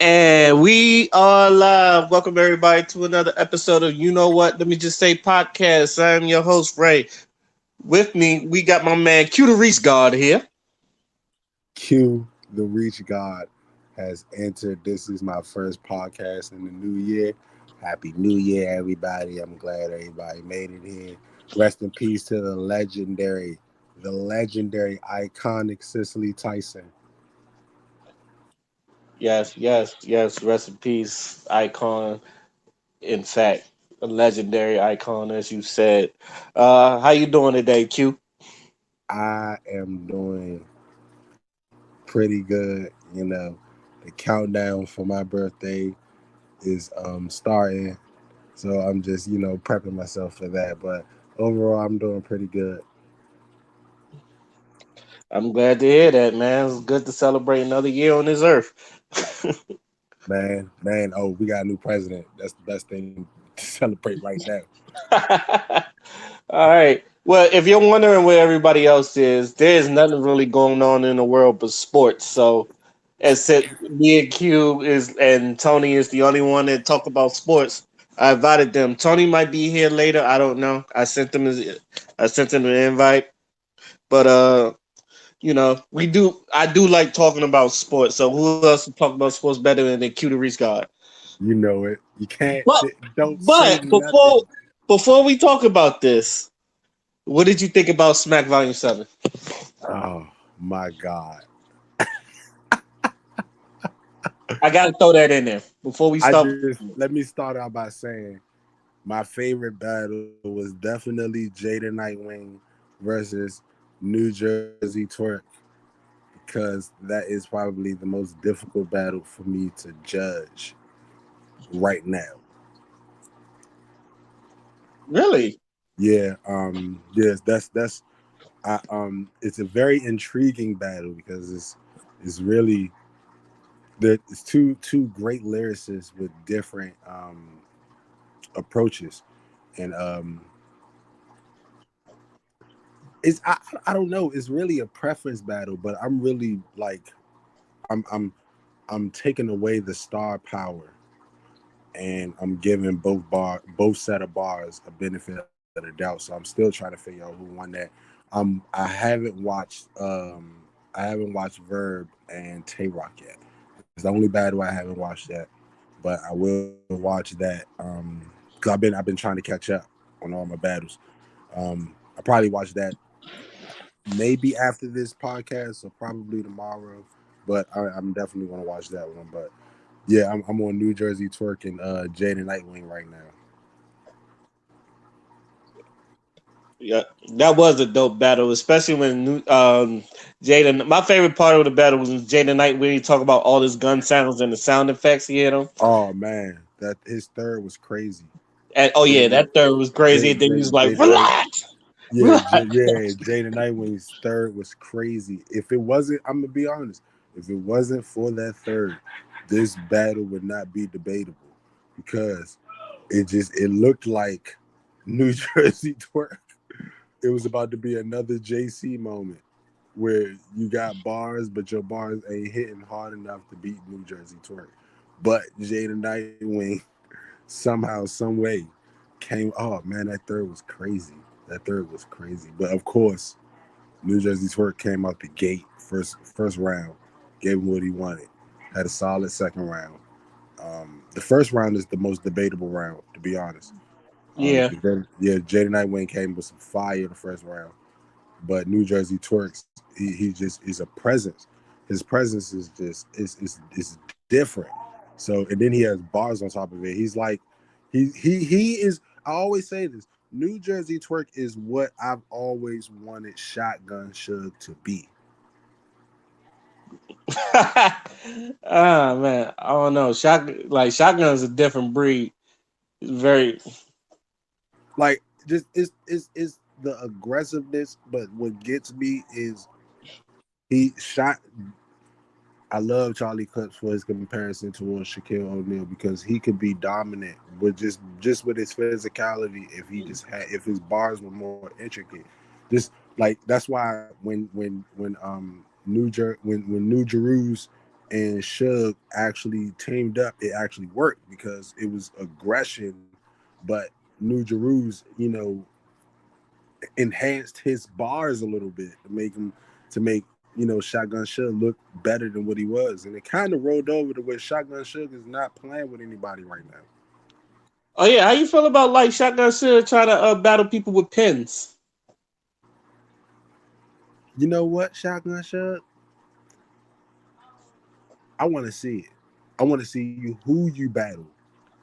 And we are live. Welcome everybody to another episode of You Know What? Let me just say podcast. I'm your host, Ray. With me, we got my man Q the Reese God here. Q, the Reach God, has entered. This is my first podcast in the new year. Happy New Year, everybody. I'm glad everybody made it here. Rest in peace to the legendary, iconic Cicely Tyson. Yes. Rest in peace, icon. In fact, a legendary icon, as you said. How you doing today, Q? I am doing pretty good. The countdown for my birthday is starting. So I'm just, prepping myself for that. But overall, I'm doing pretty good. I'm glad to hear that, man. It's good to celebrate another year on this earth. Man. Oh, we got a new president. That's the best thing to celebrate right now. All right. Well, if you're wondering where everybody else is, there's nothing really going on in the world but sports. So, as said, me and Q is and Tony is the only one that talk about sports. I invited them. Tony might be here later. I don't know. I sent him an invite, but we do. I do like talking about sports. So who else to talk about sports better than Q the Reese God? You know it. You can't. But Don't say but before nothing. before we talk about this, what did you think about Smack Volume 7? Oh my God. I gotta throw that in there before we start. Let me start out by saying my favorite battle was definitely Jada Nightwing versus New Jersey Twerk because that is probably the most difficult battle for me to judge right now. Really? Yes, that's it's a very intriguing battle because it's really it's two great lyricists with different approaches, and it's I don't know, it's really a preference battle, but I'm really like I'm I'm I'm taking away the star power, and I'm giving both set of bars a benefit of the doubt. So I'm still trying to figure out who won that. I haven't watched Verb and Tay Rock yet. It's the only battle I haven't watched yet, but I will watch that because I've been trying to catch up on all my battles. I probably watch that maybe after this podcast or probably tomorrow, but I'm definitely going to watch that one. But yeah, I'm on New Jersey Twerk and Jaden Nightwing right now. Yeah, that was a dope battle, especially when Jada. My favorite part of the battle was when Jada Knight when he talk about all his gun sounds and the sound effects he hit them. Oh man, that his third was crazy. And oh yeah, Jaden, that third was crazy. And then he was like, Jaden Night, "Relax, relax." Jaden Nightwing's third was crazy. If it wasn't, I'm gonna be honest. If it wasn't for that third, this battle would not be debatable because it looked like New Jersey Twerk. It was about to be another JC moment where you got bars, but your bars ain't hitting hard enough to beat New Jersey Twerk. But Jaden Nightwing somehow, some way came. Oh man, that third was crazy. That third was crazy. But of course, New Jersey Twerk came out the gate first round, gave him what he wanted. Had a solid second round. The first round is the most debatable round, to be honest. Yeah, 'Cause yeah, Jaden Nightwing came with some fire the first round, but New Jersey Twerks, he just is a presence. His presence is just is different. So and then he has bars on top of it. He's like he is. I always say this. New Jersey Twerk is what I've always wanted Shotgun Suge to be. ah man, I don't know. Shotgun is a different breed. It's very Like just it's the aggressiveness, but what gets me is he shot. I love Charlie Clips for his comparison towards Shaquille O'Neal because he could be dominant with just with his physicality if his bars were more intricate. Just like that's why when New Jerusalem and Suge actually teamed up. It actually worked because it was aggression, but New Jeru's, enhanced his bars a little bit to make Shotgun Suge look better than what he was, and it kind of rolled over to where Shotgun Suge is not playing with anybody right now. Oh yeah, how you feel about like Shotgun Suge trying to battle people with pins? You know what, Shotgun Suge? I want to see it. I want to see who you battle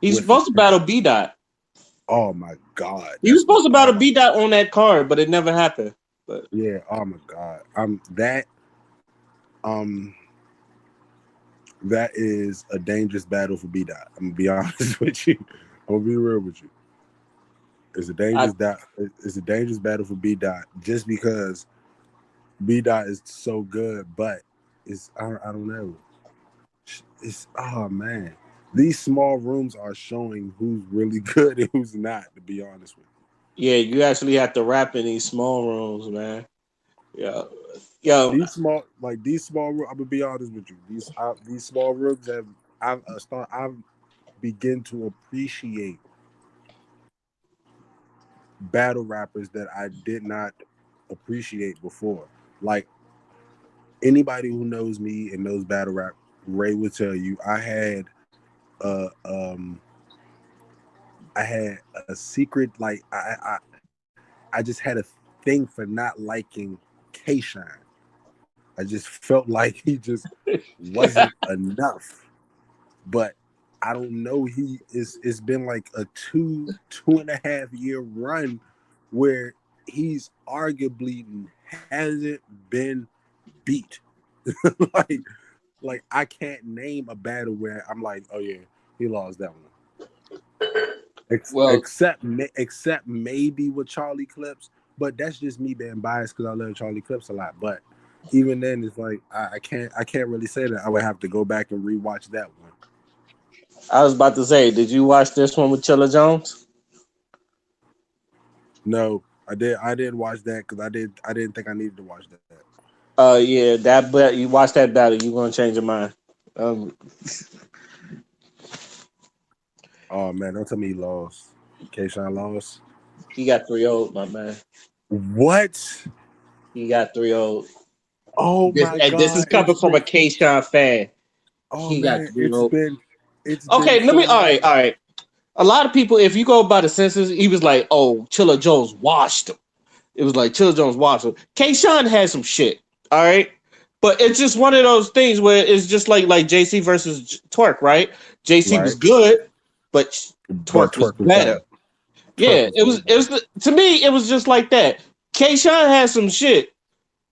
He's with a supposed to pen. battle B Dot. Oh my god, He was that's supposed to battle oh B Dot on that card, but it never happened. But yeah, oh my god. Um that is a dangerous battle for B Dot. I'm gonna be honest with you. I'm gonna be real with you. I It's a dangerous battle for B Dot just because B Dot is so good, but I don't know. It's oh man. These small rooms are showing who's really good and who's not, to be honest with yeah, you actually have to rap in these small rooms, man. Yeah, you. yo, These small rooms, I'm gonna be honest with you. These small rooms have I've begin to appreciate battle rappers that I did not appreciate before. Like anybody who knows me and knows battle rap, Ray will tell you uh um I had a secret I just had a thing for not liking K-Shine. I just felt like he just wasn't enough. But I don't know. It's been like a 2.5 year run where he's arguably hasn't been beat. like I can't name a battle where I'm like, oh yeah, he lost that one. well, Except maybe with Charlie Clips, but that's just me being biased because I love Charlie Clips a lot. But even then, it's like I can't really say that. I would have to go back and rewatch that one. I was about to say, did you watch this one with Chilla Jones? No, I did watch that because I didn't think I needed to watch that. Yeah, that but you watch that battle, you gonna change your mind. Um, Oh man, don't tell me he lost. K-Shine lost. he got 3-0, my man. What? He got 3-0. Oh This my and this is god! coming from a K-Shine fan. Oh He got man, 3-0. it's been Okay, let so me. All right, long. all right. A lot of people, if you go by the census, he was like, "Oh, Chilla Jones washed him." It was like Chilla Jones washed him. K. Sean had some shit. All right, but it's just one of those things where it's just like JC versus Twerk, right? JC was Right, good, but but Twerk was Twerk was better. better. Twerk Yeah, was it way was. It better. was to me. It was just like that. K. Sean had some shit,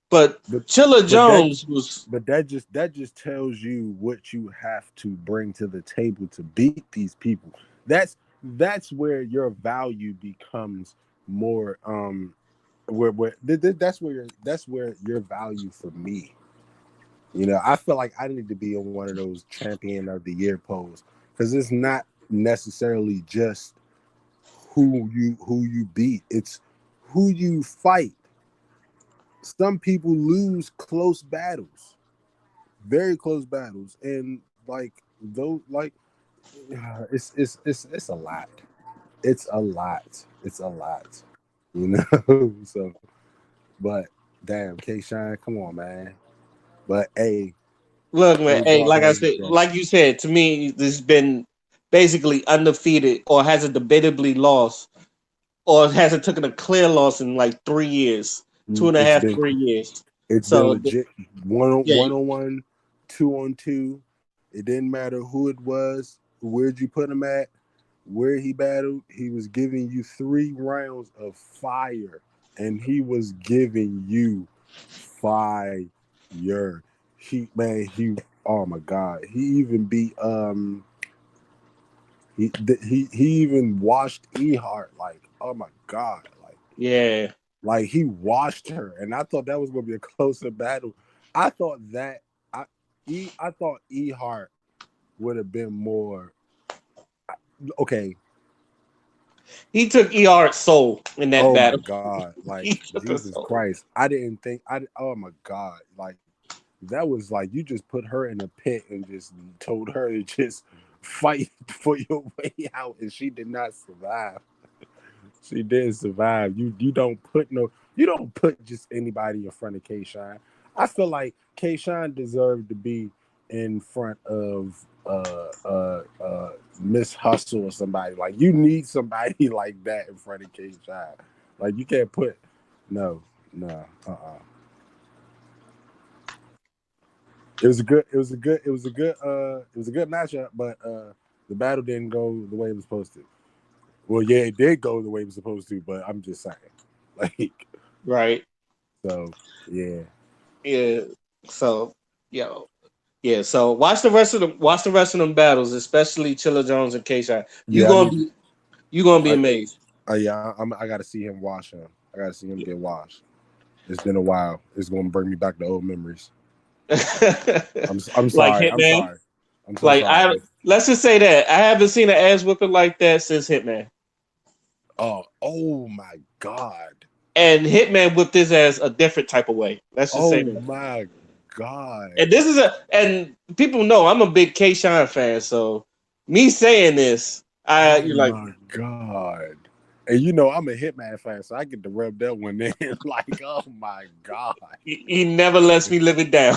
but But Chilla but that Jones was. that just tells you what you have to bring to the table to beat these people. That's where your value becomes more that's where your value for me. I feel like I need to be on one of those champion of the year polls because it's not necessarily just who you beat. It's who you fight. Some people lose close battles, very close battles, and like those it's a lot. It's a lot. It's a lot. So, but damn, K Shine, come on, man. But hey, Look, let man. me Hey, go out like here I and said, go. like you said, to me, this has been basically undefeated or hasn't debatably lost or hasn't taken a clear loss in like 3 years, two and a It's half, been 3 years. it's been So legit yeah, on one, 2-on-2. It didn't matter who it was, where'd you put him at, where he battled. He was giving you 3 rounds of fire, and he was giving you fire. He oh my god, he even beat he even washed Ehart. Like, oh my god, yeah. he washed her, and I thought that was going to be a closer battle. I thought that I thought Ehart would have been more okay. He took ER's soul in that Oh my battle. god, like He took a Jesus soul. Christ, I didn't think I. Oh my god, like That was like you just put her in a pit and just told her to just fight for your way out, and she did not survive. She did survive. You don't put just anybody in front of K-Shine. I feel like K-Shine deserved to be in front of Miss Hustle or somebody. Like you need somebody like that in front of K-Shine. Like you can't put no, no, It was a good matchup, but the battle didn't go the way it was supposed to. Well, yeah, it did go the way it was supposed to, but I'm just saying. Like Right. so yeah. Yeah. So, yo. Yeah, so watch the rest of them battles, especially Chilla Jones and K-Shine. Yeah, I need You gonna be I amazed. I gotta see him wash him. I gotta see him get washed. It's been a while. It's gonna bring me back to old memories. I'm Like sorry. I'm Hitman. sorry. I'm so Like I sorry. let's just say that I haven't seen an ass whipping like that since Hitman. Oh my God. And Hitman whipped his ass a different type of way. Let's just say Oh that. my God. And this is and people know I'm a big K-Shine fan, so me saying this, Oh you're like, my God. And you know I'm a Hitman fan, so I get to rub that one in. Like, oh my God. he never lets me live it down.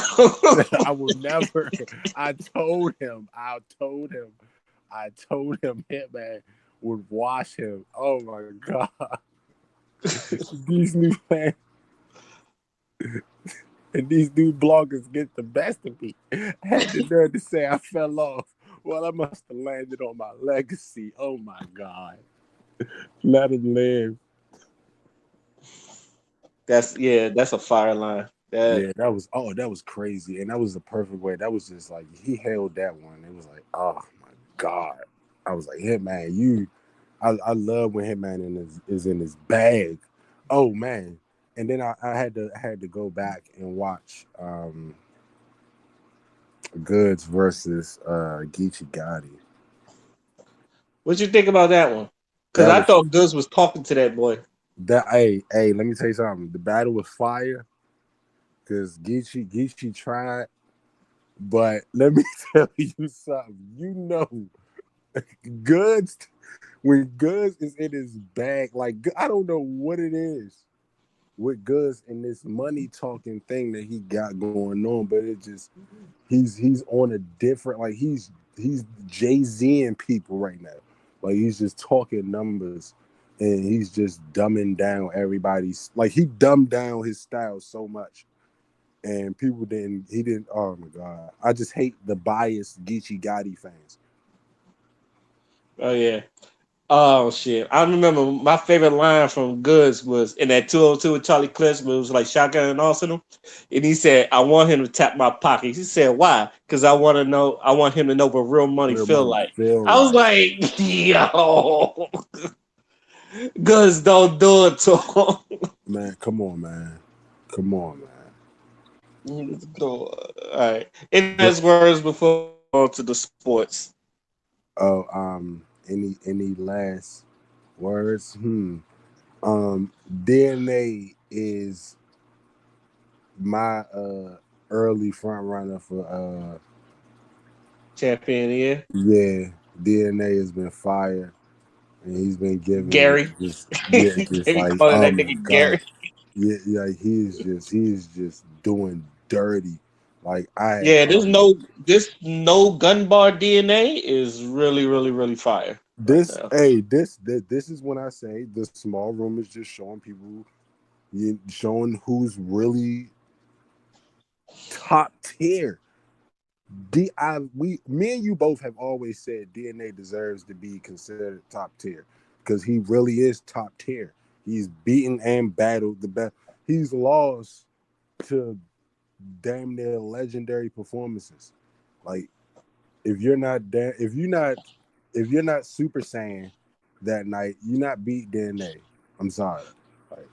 I will never. I told him. Hitman would wash him. Oh my God. These new fans and these new bloggers get the best of me. I had the nerve to say I fell off. Well, I must have landed on my legacy. Oh my God. Let him live. That's a fire line. Yeah, that was crazy. And that was the perfect way. That was just like he held that one. It was like, oh my God. I was like, Hitman, I love when Hitman is in his bag. Oh man. And then I had to go back and watch Goods versus Geechee Gotti. What you think about that one? Because That I was thought Goods was talking to that boy. hey, let me tell you something. The battle was fire because Geechee tried, but let me tell you something. You know, Goods when Goods is in his bag, like I don't know what it is with Goods and this money talking thing that he got going on, but it just he's on a different like he's Jay-Z and people right now. Like he's just talking numbers and he's just dumbing down everybody's like he dumbed down his style so much. And people didn't oh my God. I just hate the biased Geechee Gotti fans. Oh yeah. Oh shit! I remember my favorite line from Goods was in that 202 with Charlie Clips, but it was like Shotgun and Arsenal, and he said, "I want him to tap my pockets." He said, "Why? Because I want to know. I want him to know what real money Real feel money like." feel I was like like, "Yo, Goods don't do it to him." man, come on, man. Come on, All right. Any man. last words before we go on to the sports? Oh, any last words? DNA is my early front runner for Champion here, yeah. DNA has been fire and he's been giving Gary. just They like calling oh that my nigga God. Gary. Yeah, he's just doing dirty. Like I Yeah, this no gun bar DNA is really, really, really fire right this now. hey this is when I say the small room is just showing people showing who's really top tier. Me and you both have always said DNA deserves to be considered top tier because he really is top tier. He's beaten and battled the best. He's lost to damn near legendary performances. Like if you're not Super Saiyan that night, you're not beat DNA. I'm sorry. Like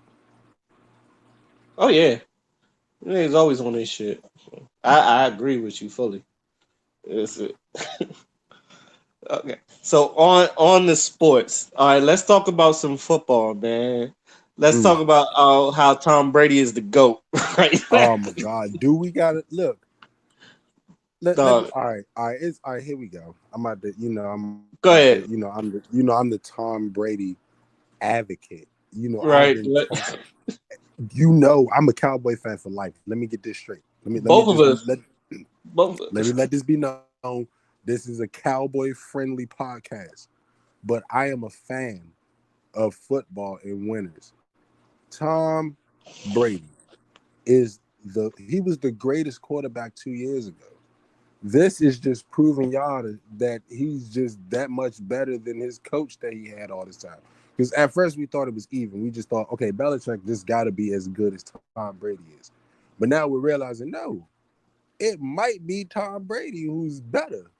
Oh yeah, he's always on this shit. I agree with you fully. It's, okay, so on the sports. All right, let's talk about some football, man. Let's mm. talk about how Tom Brady is the goat, right? Oh my God, do we got it? Look. let me. Dog. All right. It's all right. Here we go. I'm about to, Go ahead. I'm the Tom Brady advocate. I've Right. been, I'm a Cowboy fan for life. Let me get this straight. Both of us. Both. Let me let this be known. This is a Cowboy friendly podcast, but I am a fan of football and winners. Tom Brady he was the greatest quarterback 2 years ago. This is just proving y'all that he's just that much better than his coach that he had all this time. Because at first we thought it was even. We just thought, okay, Belichick just got to be as good as Tom Brady is. But now we're realizing, no, it might be Tom Brady who's better.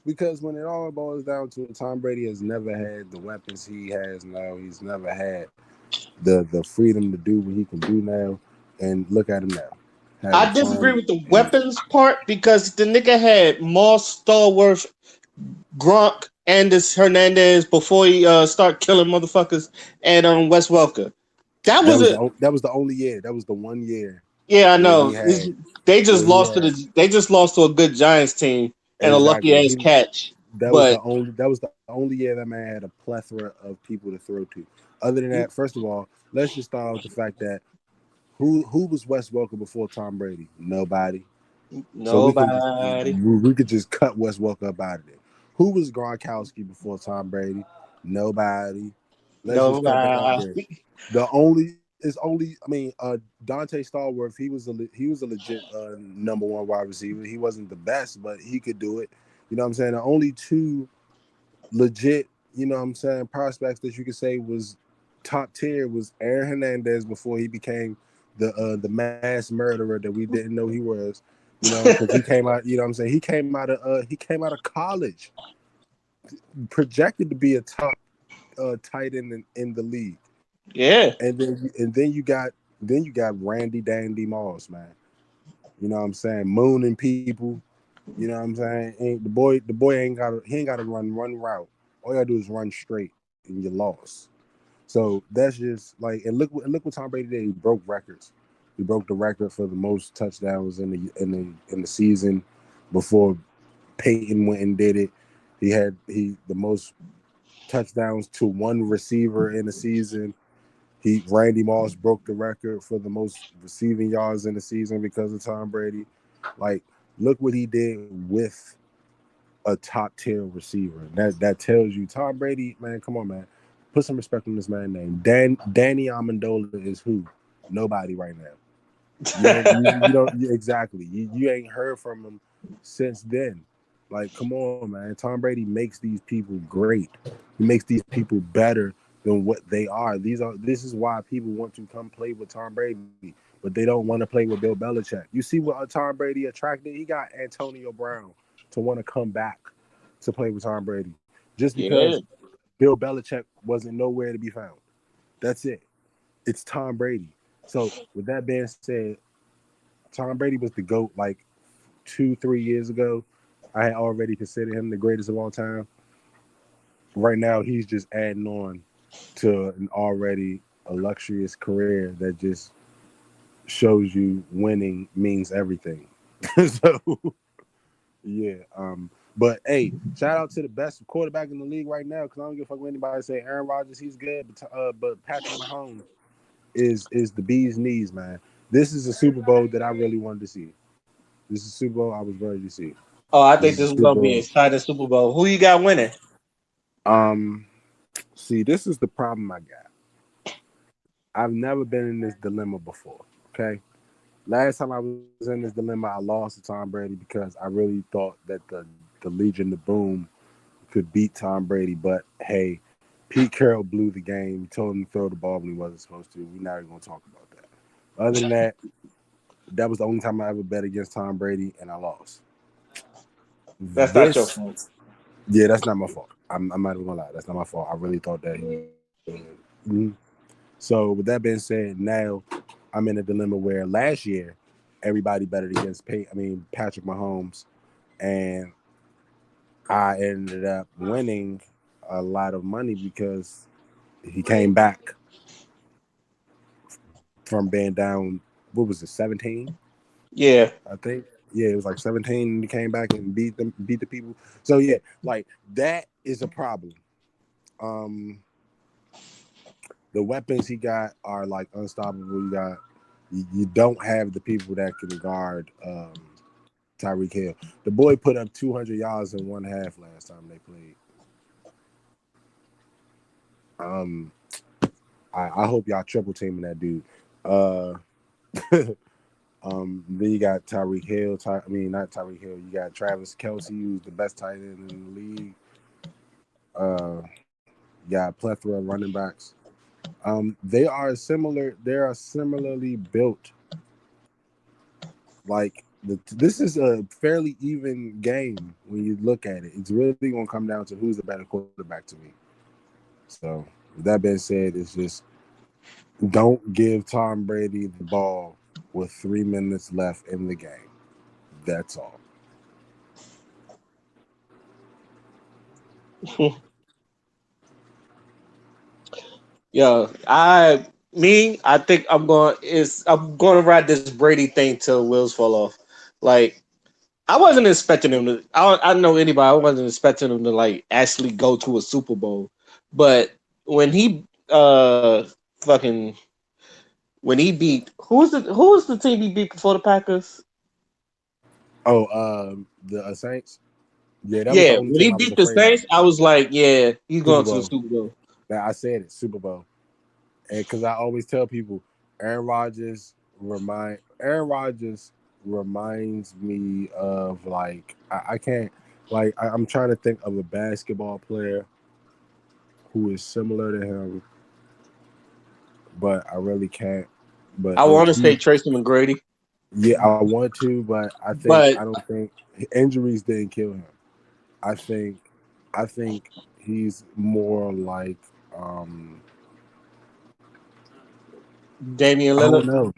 Because when it all boils down to it, Tom Brady has never had the weapons he has now. He's never had the freedom to do what he can do now. And look at him now, having I disagree fun. with the And weapons part because the nigga had Moss, Stallworth, Gronk, Anders Hernandez before he start killing motherfuckers and Wes Welker. That was a that was the only year. That was the 1 year yeah, I where know. he had They just where he lost to had they just lost to a good Giants team and a lucky exactly ass he catch. But that was the only year that man had a plethora of people to throw to. Other than that, first of all, let's just start with the fact that who was Wes Welker before Tom Brady? Nobody. So nobody, we could just cut Wes Welker up out of there. Who was Gronkowski before Tom Brady? Nobody. Let's just cut that out there. nobody. The only is only I mean Dante Stallworth. He was a legit number one wide receiver. He wasn't the best, but he could do it. You know what I'm saying? The only two legit, prospects that you could say was top tier was Aaron Hernandez before he became the mass murderer that we didn't know he was. Because he came out. You know what I'm saying? He came out of college, projected to be a top tight end in the league, Yeah, and then you got Randy Dandy Moss, man. You know what I'm saying? Mooning people. You know what I'm saying? Ain't the boy ain't gotta run one route. All you gotta do is run straight and you lost. So that's just like and look what Tom Brady did. He broke records. He broke the record for the most touchdowns in the season before Peyton went and did it. He the most touchdowns to one receiver in the season. Randy Moss broke the record for the most receiving yards in the season because of Tom Brady. Like, look what he did with a top tier receiver. That tells you Tom Brady, man. Come on, man. Put some respect on this man's name. Danny Amendola is who? Nobody right now. Exactly. You ain't heard from him since then. Like, come on, man. Tom Brady makes these people great. He makes these people better than what they are. This is why people want to come play with Tom Brady, but they don't want to play with Bill Belichick. You see what Tom Brady attracted? He got Antonio Brown to want to come back to play with Tom Brady just because yeah. Bill Belichick wasn't nowhere to be found. That's it. It's Tom Brady. So with that being said, Tom Brady was the GOAT like 2, 3 years ago. I had already considered him the greatest of all time. Right now, he's just adding on to an already illustrious career that just shows you winning means everything. So yeah, but hey, shout out to the best quarterback in the league right now because I don't give a fuck what anybody say. Aaron Rodgers, he's good, but Patrick Mahomes is the bee's knees, man. This is a Super Bowl that I really wanted to see. This is a Super Bowl I was ready to see. Oh, I This think is a this is Super gonna be an Bowl. exciting Super Bowl. Who you got winning? Um, See, this is the problem I got. I've never been in this dilemma before. Okay, last time I was in this dilemma, I lost to Tom Brady because I really thought that the Legion, the Boom, could beat Tom Brady. But hey, Pete Carroll blew the game. He told him to throw the ball when he wasn't supposed to. We're not even gonna talk about that. Other than that, that was the only time I ever bet against Tom Brady, and I lost. That's not your This, fault. yeah, that's not my fault. I'm not even gonna lie. That's not my fault. I really thought that he would. Mhm. So with that being said, now I'm in a dilemma where last year everybody betted against Patrick Mahomes, and I ended up winning a lot of money because he came back from being down. What was it, 17? Yeah, I think. Yeah, it was like 17 and he came back and beat the people. So yeah, like that is a problem. Um the weapons he got are like unstoppable. You don't have the people that can guard Tyreek Hill. The boy put up 200 yards in one half last time they played. Um I hope y'all triple teaming that dude. Uh then you got Tyreek Hill. Not Tyreek Hill. You got Travis Kelsey, who's the best tight end in the league. You got a plethora of running backs. They are similar. They are similarly built. Like this is a fairly even game when you look at it. It's really gonna come down to who's the better quarterback to me. So with that being said, it's just don't give Tom Brady the ball with 3 minutes left in the game. That's all. Yo, I think I'm going to ride this Brady thing till wheels fall off. Like I wasn't expecting him to. I don't know anybody. I wasn't expecting him to like actually go to a Super Bowl, but when he fucking when he beat who was the team he beat before the Packers? Oh, the Saints. Yeah, that was the Yeah, only when team he I was beat the afraid of. Saints, I was like, yeah, he's Super going to the Bowl. Super Bowl. Now I said it, Super Bowl. And because I always tell people, Aaron Rodgers reminds me of like I can't I'm trying to think of a basketball player who is similar to him, but I really can't. But I want to say Tracy McGrady, yeah, I want to, but I but don't think injuries didn't kill him. I think I think he's more like Damian I don't Leonard. know.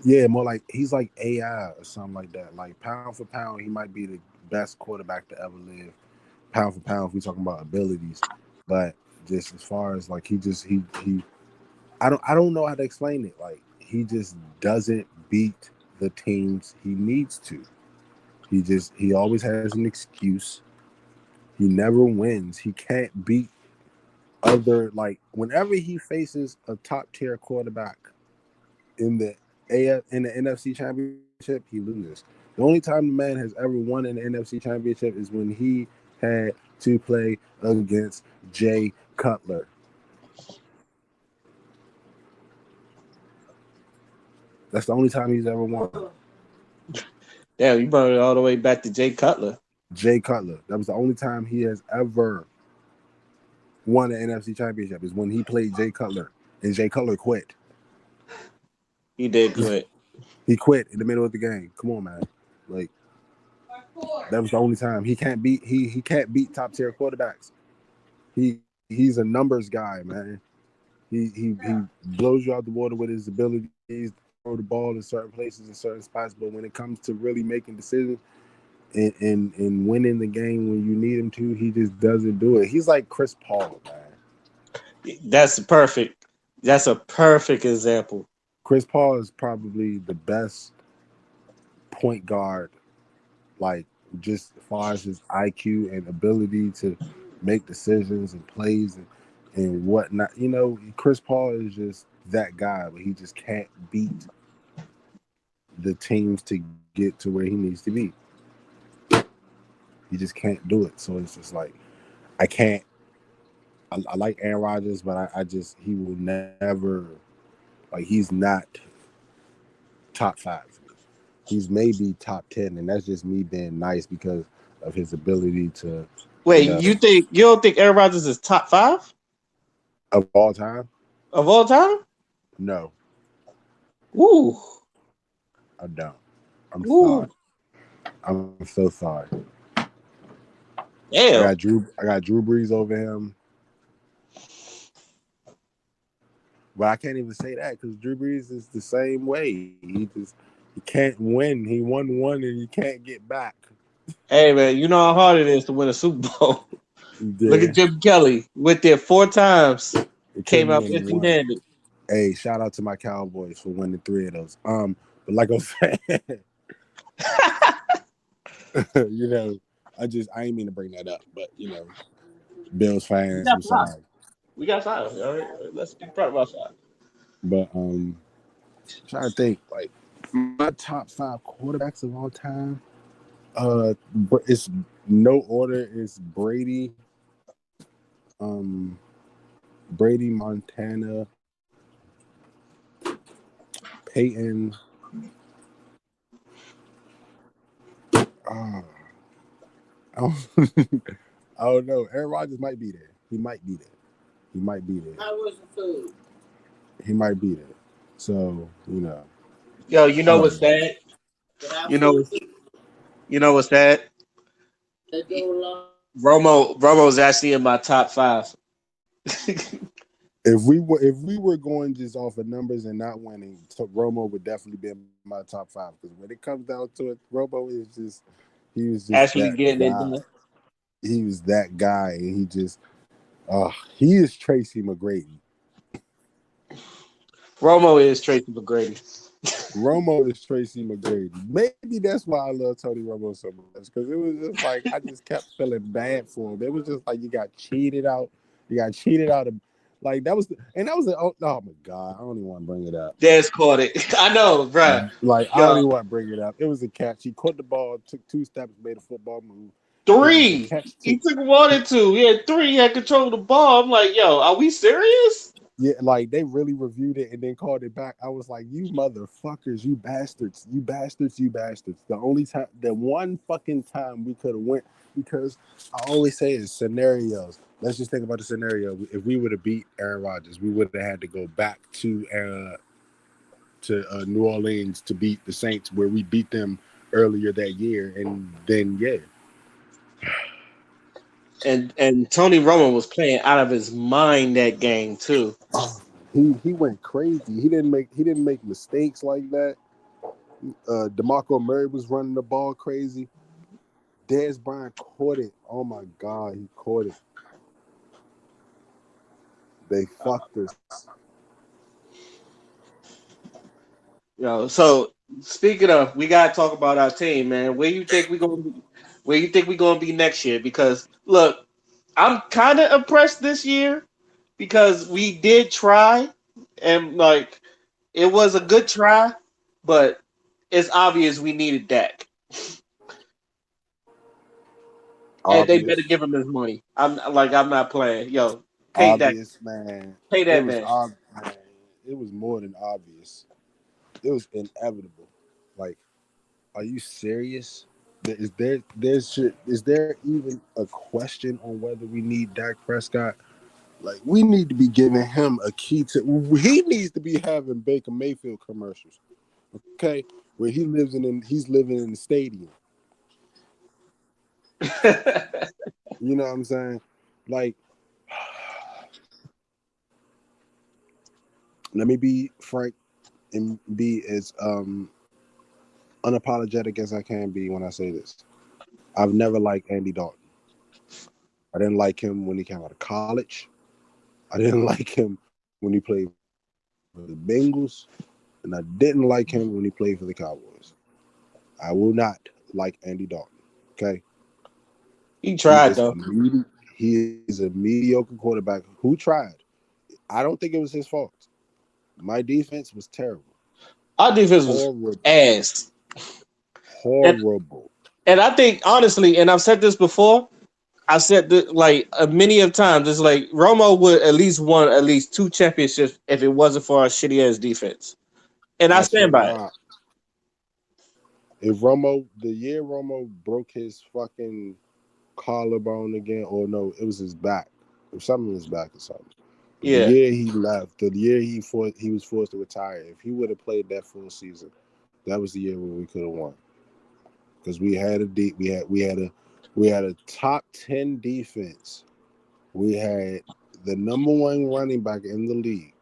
Yeah, more like he's like AI or something like that. Like pound for pound, he might be the best quarterback to ever live. Pound for pound, if we talking about abilities, but just as far as like he I don't know how to explain it. Like he just doesn't beat the teams he needs to. He always has an excuse. He never wins. He can't beat other like whenever he faces a top tier quarterback in the in the NFC Championship, he loses. The only time the man has ever won in the NFC Championship is when he had to play against Jay Cutler. That's the only time he's ever won. Damn, you brought it all the way back to Jay Cutler. Jay Cutler. That was the only time he has ever won an NFC Championship is when he played Jay Cutler, and Jay Cutler quit. He did quit. He quit in the middle of the game. Come on, man. Like that was the only time he can't beat top tier quarterbacks. He's a numbers guy, man. He blows you out the water with his abilities to throw the ball in certain places in certain spots. But when it comes to really making decisions and winning the game when you need him to, he just doesn't do it. He's like Chris Paul, man. That's perfect. That's a perfect example. Chris Paul is probably the best point guard, like just as far as his IQ and ability to make decisions and plays and whatnot. You know, Chris Paul is just that guy, but he just can't beat the teams to get to where he needs to be. He just can't do it. So it's just like I can't. I like Aaron Rodgers, but I just he will never like he's not top five. He's maybe top 10, and that's just me being nice because of his ability to, you Wait, know, you don't think Aaron Rodgers is top five of all time. of all time? No, Ooh, I don't. I'm sorry. ooh, I'm so sorry. damn. I got Drew Brees over him, but I can't even say that because Drew Brees is the same way. He can't win. He won one and you can't get back. Hey man, you know how hard it is to win a Super Bowl. Look Yeah, at Jim Kelly. Went there 4 times, he came couldn't out win empty one. handed. Hey, shout out to my Cowboys for winning 3 of those. But like I said, You know, I ain't mean to bring that up, but you know, Bills We fans, got I'm five. sorry. We got five. All right, let's be proud of our five. But trying to think like my top five quarterbacks of all time. It's no order. It's um, Brady, Montana, Peyton. Uh, I don't, I don't know. Aaron Rodgers might be there. He might be there. He might be there. How was the food? He might be there. So Yo, you know what's um, sad? Did our You know food what's you know what's sad? they go along? Romo's actually in my top five. if we were going just off of numbers and not winning, Romo would definitely be in my top five. Because when it comes down to it, Romo is just he was just that Actually getting it guy. done. He was that guy, and he is Tracy McGrady. Romo is Tracy McGrady. Romo is Tracy McGrady. Maybe that's why I love Tony Romo so much, because it was just like I just kept feeling bad for him. It was just like you got cheated out. You got cheated out of like that was oh my god, I don't even want to bring it up. Des caught it. I know, bruh. Like I don't Yo, even want to bring it up. It was a catch. He caught the ball, took 2 steps, made a football move. It was a three. catch to He took one and two. He had three. He had control of the ball. I'm like, yo, are we serious? yeah, like they really reviewed it and then called it back. I was like, you motherfuckers, you bastards, you bastards, you bastards. The one fucking time we could have went, because I always say is scenarios. Let's just think about the scenario. If we would have beat Aaron Rodgers, we would have had to go back to New Orleans to beat the Saints, where we beat them earlier that year, and then And Tony Romo was playing out of his mind that game too. he went crazy. He didn't make mistakes like that. DeMarco Murray was running the ball crazy. Dez Bryant caught it. Oh my God, he caught it. They fucked us. Yo, so speaking of, we gotta talk about our team, man. Where you think we gonna be next year? Because look, I'm kind of impressed this year because we did try, and like it was a good try, but it's obvious we needed Dak, and they better Obvious, give him his money. I'm not playing. Yo, pay Dak, obvious, man. pay It that was man. man. It was more than obvious. It was inevitable. Like, are you serious? Is there even a question on whether we need Dak Prescott? Like, we need to be giving him a key to. He needs to be having Baker Mayfield commercials, okay? Where he's living in the stadium. You know what I'm saying? Like, let me be frank and be as unapologetic as I can be when I say this. I've never liked Andy Dalton. I didn't like him when he came out of college. I didn't like him when he played for the Bengals, and I didn't like him when he played for the Cowboys. I will not like Andy Dalton. Okay, He he tried is a though. mediocre quarterback who tried. I don't think it was his fault. My defense was terrible, Our defense was horrible, ass, and horrible. I think honestly, and I've said this before. I said that like many of times. It's like Romo would at least won at least two championships if it wasn't for our shitty ass defense, and I I stand swear to by it. God, if the year Romo broke his fucking collarbone again, or no, it was his back, or something in his back or something. But the Yeah, year he left, the year he was forced to retire, if he would have played that full season, that was the year where we could have won, because we had a deep, we had a top 10 defense. We had the number one running back in the league,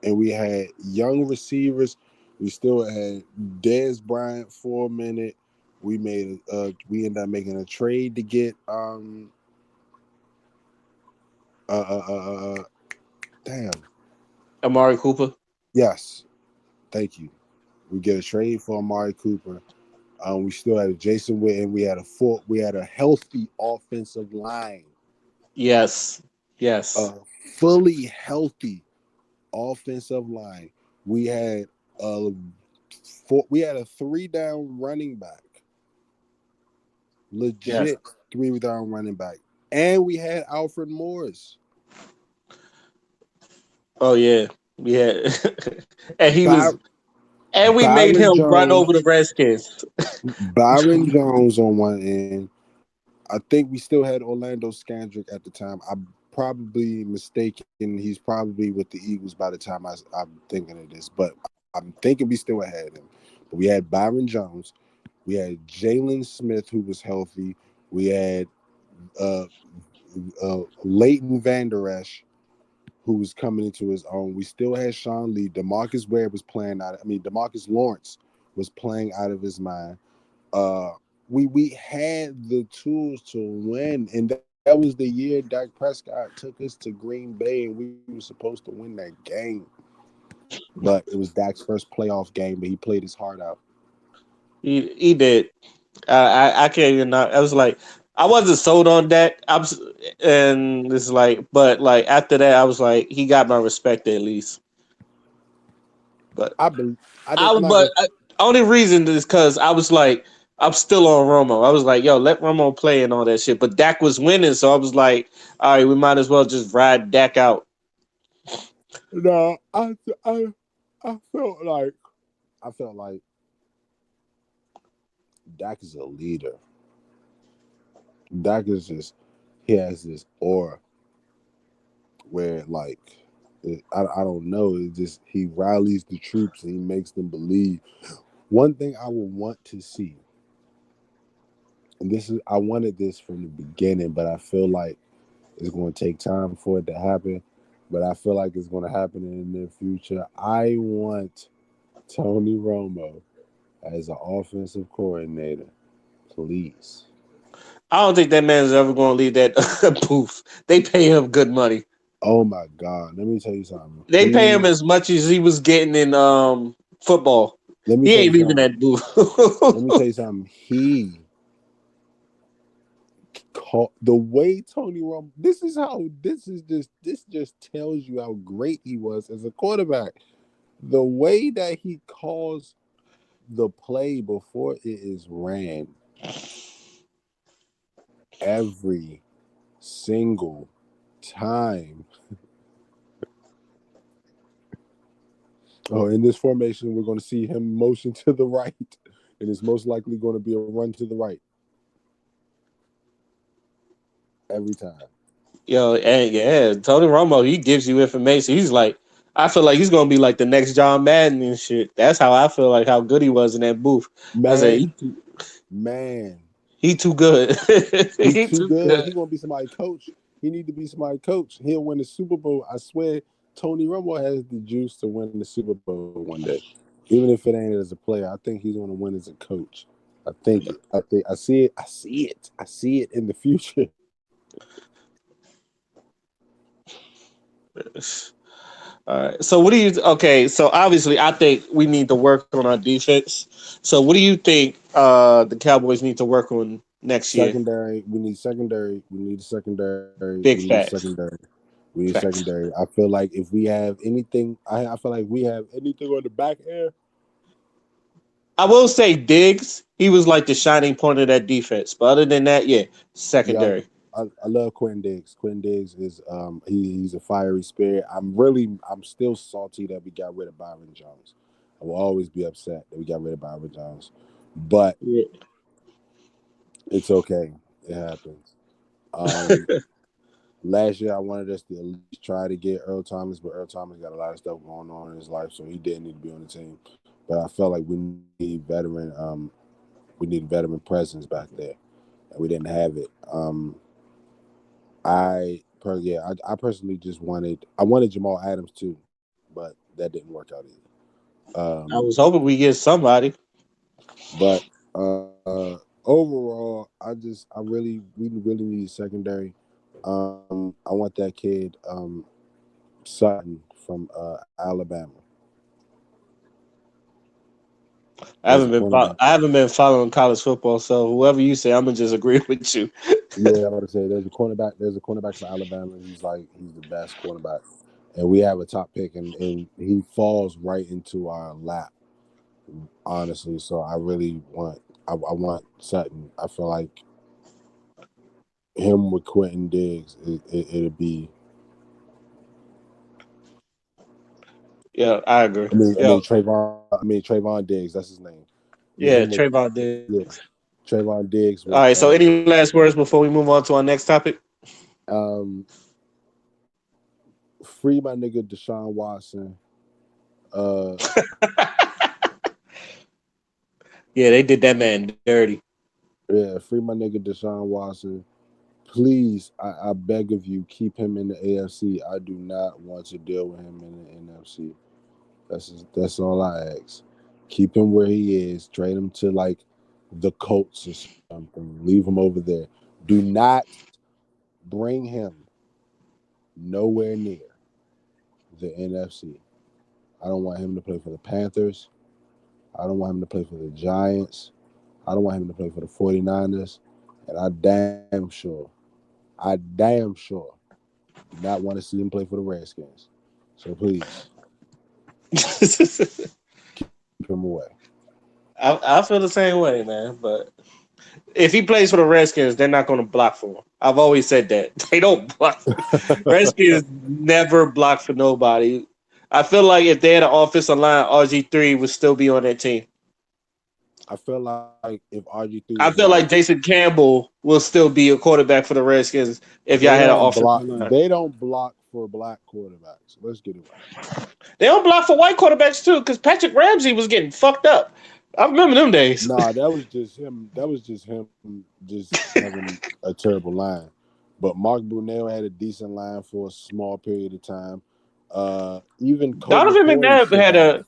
and we had young receivers. We still had Dez Bryant for a minute. We ended up making a trade to get uh, uh, uh, uh damn, Amari Cooper. yes, thank you. We get a trade for Amari Cooper. We still had Jason Witten. We had a healthy offensive line, Yes. a Yes. fully healthy offensive line. We had a we had a 3 down running back, Yes. legit 3 down running back, and we had Alfred Morris. Oh yeah. Yeah. and he By was and we made Byron him run over Jones, the Redskins. Byron Jones on one end. I think we still had Orlando Scandrick at the time. I'm probably mistaken. He's probably with the Eagles by the time I'm thinking of this, but I'm thinking we still had him. But we had Byron Jones. We had Jalen Smith, who was healthy. We had uh, Leighton Vander Esch, who was coming into his own. We still had Sean Lee. Demarcus Ware was playing out. Demarcus Lawrence was playing out of his mind. Uh, we had the tools to win, and that was the year Dak Prescott took us to Green Bay, and we were supposed to win that game. But it was Dak's first playoff game, but he played his heart out. He did. I can't even not. I was like, I wasn't sold on that. And it's like, but like after that, I was like, he got my respect at least. But I believe. I didn't. I I'm not but gonna. only reason is because I was like, I'm still on Romo. I was like, yo, let Romo play and all that shit. But Dak was winning, so I was like, all right, we might as well just ride Dak out. No, I felt like I felt like Dak is a leader. Dak is just he has this aura where I don't know. It just he rallies the troops and he makes them believe. One thing I would want to see, and this is I wanted this from the beginning, but I feel like it's going to take time for it to happen. But I feel like it's going to happen in the near future. I want Tony Romo as an offensive coordinator, please. I don't think that man is ever going to leave that booth. They pay him good money. Oh my God! Let me tell you something. They pay him as much as he was getting in football. Let me He tell you ain't leaving something. that booth. Let me tell you something. The way Tony Romo. This just tells you how great he was as a quarterback. The way that he calls the play before it is ran every single time. Oh, in this formation, we're going to see him motion to the right, and it's most likely going to be a run to the right every time. Yo, and yeah, Tony Romo, he gives you information. He's like, I feel like he's gonna be like the next John Madden and shit. That's how I feel like how good he was in that booth. I said Man, man, he too good. he he too too good. good. He going to be somebody coach. He need to be somebody coach. He'll win the Super Bowl. I swear, Tony Romo has the juice to win the Super Bowl one day. Even if it ain't as a player, I think he's going to win as a coach. I think it. I think I see it. I see it. I see it in the future. All right. So what do you? Okay. So obviously, I think we need to work on our defense. So what do you think the Cowboys need to work on next year? Secondary. We need secondary. We need a secondary. We need a Big secondary. facts. We need Facts. secondary. I feel like if we have anything, I feel like we have anything on the back end. I will say Diggs. He was like the shining point of that defense. But other than that, yeah, Yeah, secondary. I love Quentin Diggs. Quentin Diggs is he's a fiery spirit. I'm still salty that we got rid of Byron Jones. I will always be upset that we got rid of Byron Jones, but Yeah. it's okay. It happens. Um, Last year I wanted us to at least try to get Earl Thomas, but Earl Thomas got a lot of stuff going on in his life, so he didn't need to be on the team. But I felt like we need veteran presence back there, and we didn't have it. I personally just wanted Jamal Adams too, but that didn't work out either. I was hoping we get somebody. But overall, we really need secondary. I want that kid Sutton from Alabama. There's a cornerback. I haven't been following college football, so whoever you say, I'm gonna just agree with you. Yeah, I want to say there's a cornerback. There's a cornerback for Alabama. He's the best cornerback, and we have a top pick, and he falls right into our lap, honestly. So I really want I want Sutton. I feel like him with Quentin Diggs, it'd be. Yeah, I agree. Yeah, Trayvon Diggs. That's his name. yeah, Him with Trayvon Diggs. yeah, Trayvon Diggs All with right. So, any last words before we move on to our next topic? um free my nigga Deshaun Watson. Uh, Yeah, they did that man dirty. yeah, free my nigga Deshaun Watson. Please, I beg of you, keep him in the AFC. I do not want to deal with him in the NFC. That's all I ask. Keep him where he is. Trade him to like the Colts or something. Leave him over there. Do not bring him nowhere near the NFC. I don't want him to play for the Panthers. I don't want him to play for the Giants. I don't want him to play for the 49ers. And I damn sure do not want to see him play for the Redskins. So please, keep him away. I feel the same way, man. But if he plays for the Redskins, they're not going to block for him. I've always said that they don't block. Redskins never block for nobody. I feel like if they had an offensive line, RG3 would still be on that team. I feel like if RG3 was I not, feel like Jason Campbell will still be a quarterback for the Redskins if y'all had an offensive line. they don't block for black quarterbacks. Let's get it right. They don't block for white quarterbacks too, because Patrick Ramsey was getting fucked up. I remember them days. Nah, that was just him. That was just him just having a terrible line. But Mark Brunell had a decent line for a small period of time. Even Colt Donovan McCoy McNabb had survived. a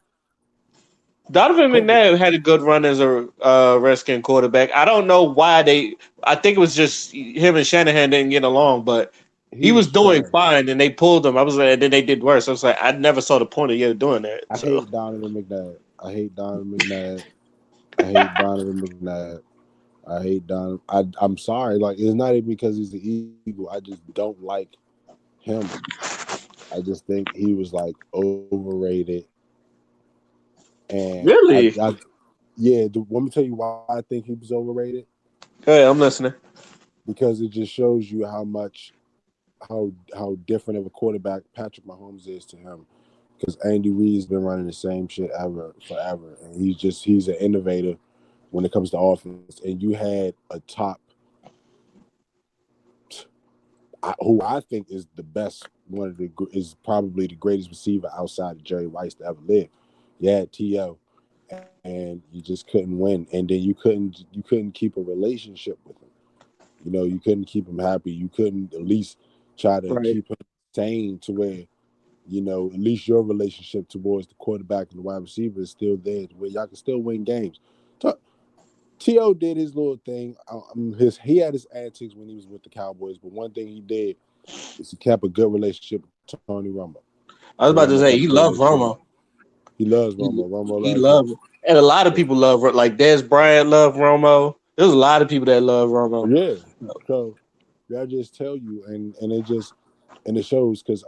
Donovan Colt, McNabb had a good run as a Redskin quarterback. I don't know why they. I think it was just him and Shanahan didn't get along, but he he was was doing trash. fine, and they pulled him. I was like, and then they did worse. I was like, I never saw the point of you doing that. I So hate Donovan McNabb. I hate Donovan McNabb. I hate Donovan McNabb. I hate Donovan. I'm sorry. Like it's not even because he's the Eagle. I just don't like him. I just think he was like overrated. And really, let me tell you why I think he was overrated. hey, I'm listening. Because it just shows you how different of a quarterback Patrick Mahomes is to him. Because Andy Reid's been running the same shit forever, and he's an innovator when it comes to offense. And you had a top, who I think is the best, is probably the greatest receiver outside of Jerry Rice to ever live. You had T.O. and you just couldn't win, and then you couldn't keep a relationship with him. You know, you couldn't keep him happy. You couldn't at least try to Right. keep him sane to where, at least your relationship towards the quarterback and the wide receiver is still there to where y'all can still win games. T.O. did his little thing. He had his antics when he was with the Cowboys, but one thing he did is he kept a good relationship with Tony Romo. I was Tony about to Romo say kept he a good loved relationship. Romo. He loves He, Romo. Romo he loves him. loved, and a lot of people love like Des Bryant loved Romo. There's a lot of people that love Romo. Yeah. So that just tell you, and it shows because